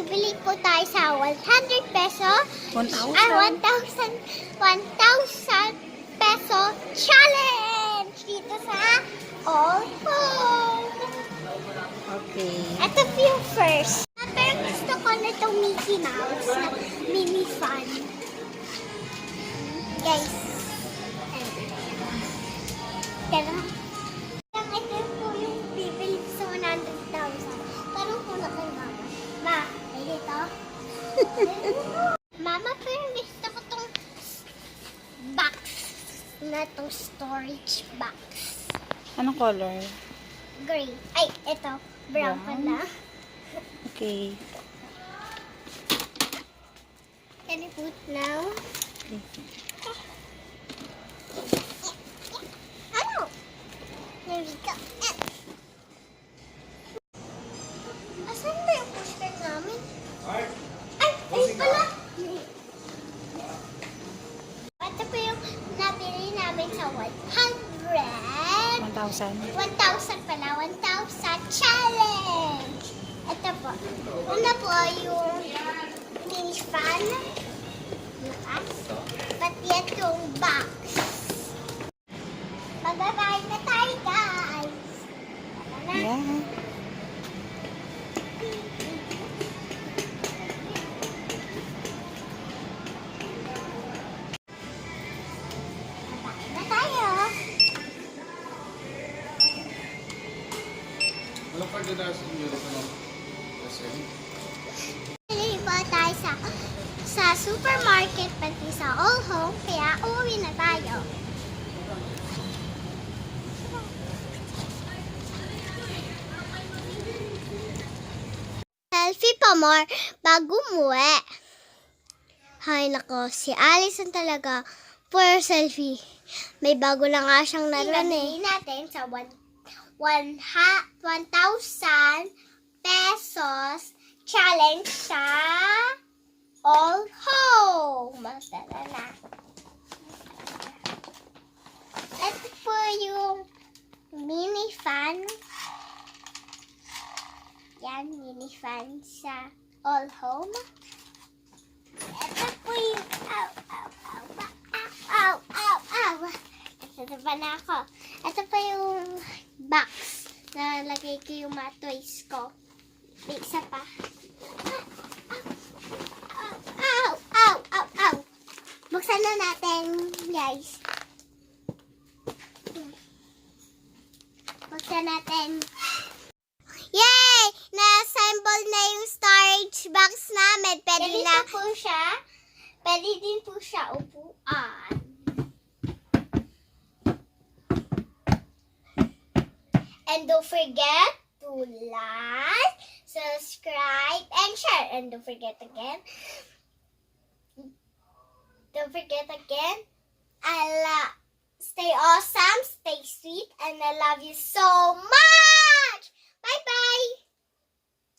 bibili po tayo sa 100 peso. 1,000? 1,000 peso challenge dito sa All Home. Okay. Ito po yung first. Pero gusto ko na itong Mickey Mouse na mini fun. Guys. Pero, ito po yung bibili sa 100,000. Tanong ko na kay Mama. Ma, ay dito? Mama, pero gusto ko itong box na itong storage box. Anong color? Gray. Ay, ito. Brown Brown. pala. Okay. Can you put now? Ano? There we go. Asan ba yung poster namin? Ay, pala. Ito po yung nabili namin sa 100. 1,000? 1,000 pala. 1,000 challenge. Ito po. Una po yung mini fan. Bukas. Pati itong box. Magkakain na tayo, guys. Tara na. Yeah. Magkakain na tayo. Walang pagdadasan nyo rin ano? Kasi, Bili po tayo sa supermarket pati sa All Home. Kaya uuwi na tayo. Selfie pa more bago umuwi. Hay nako, si Alison talaga for selfie. May bago lang nga siyang naroon eh. Natin sa 1,000 pesos challenge sa All Home. Tara na. Ito po yung mini fan. Yan, mini fan sa All Home. Ito po yung Ito pa na ako. Ito pa yung box na lagay ko yung mga toys ko. May isa pa. Ow! Buksan na natin, guys. Buksan natin. Yay! Na-assemble na yung storage box namin. Pwede din po siya upuan. And don't forget to like, subscribe, and share. And don't forget again, stay awesome, stay sweet, and I love you so much. Bye-bye.